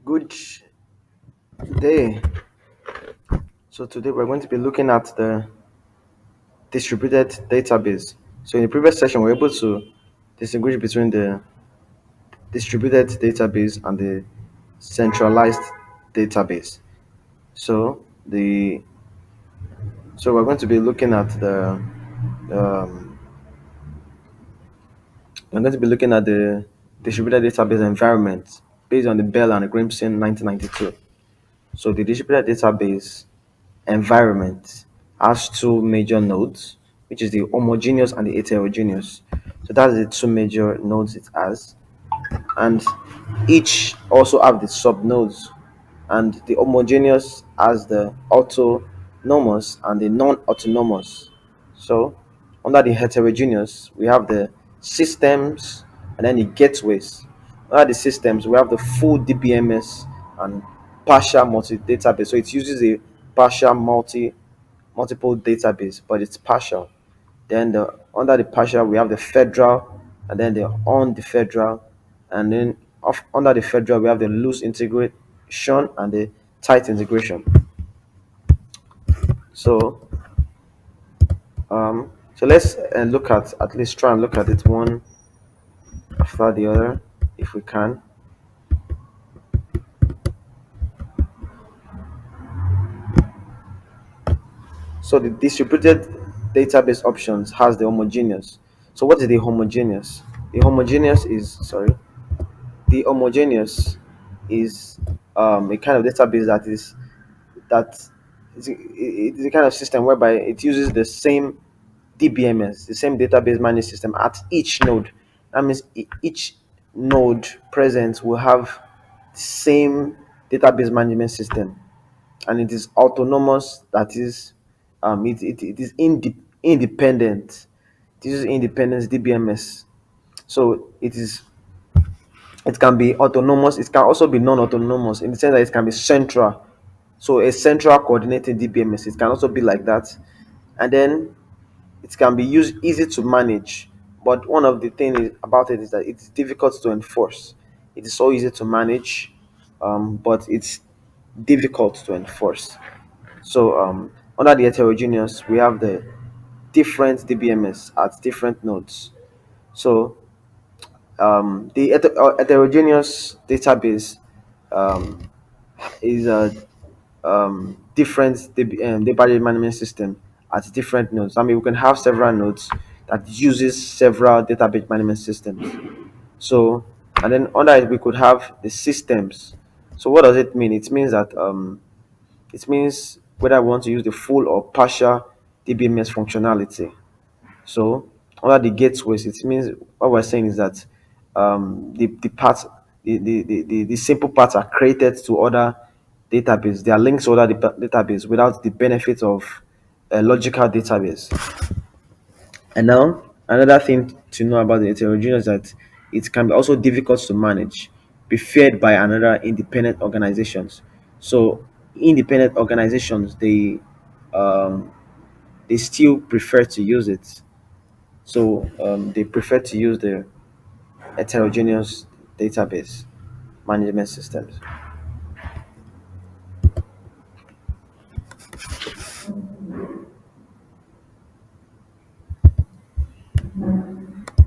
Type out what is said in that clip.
Good day. So today we're going to be looking at the distributed database. So in the previous session, we are able to distinguish between the distributed database and the centralized database. So the so we're going to be looking at the um, we're going to be looking at the distributed database environment based on the Bell and Grimson 1992. So the distributed database environment has two major nodes, which is the homogeneous and the heterogeneous. So that's the two major nodes it has, and each also have the subnodes. And the homogeneous has the autonomous and the non-autonomous. So under the heterogeneous, we have the systems and then the gateways. Under the systems, we have the full DBMS and partial multi-database. So it uses a partial multiple database, but it's partial. Then under the partial, we have the federal, and then the on the federal, and then under the federal, we have the loose integration and the tight integration. So so let's look at least try and look at it one after the other, if we can. So the distributed database options has the homogeneous. So what is the homogeneous? The homogeneous is sorry. The homogeneous is a kind of database that it is a kind of system whereby it uses the same DBMS, the same database management system at each node. That means each node present will have the same database management system, and it is autonomous. That is, it is independent. This is independence DBMS. So it can be autonomous. It can also be non-autonomous in the sense that it can be central. So a central coordinated DBMS. It can also be like that, and then it can be used easy to manage. But one of the things about it is that it's difficult to enforce. It is so easy to manage, but it's difficult to enforce. So under the heterogeneous, we have the different DBMS at different nodes. So the heterogeneous database um, is a different database management system at different nodes. I mean, we can have several nodes that uses several database management systems. So, and then under it, we could have the systems. So, what does it mean? It means whether we want to use the full or partial DBMS functionality. So under the gateways, it means what we're saying is that the parts, the simple parts are created to other database. They are linked to other database without the benefit of a logical database. And now another thing to know about the heterogeneous is that it can be also difficult to manage, be feared by another independent organizations. So independent organizations um, they still prefer to use it. So they prefer to use the heterogeneous database management systems.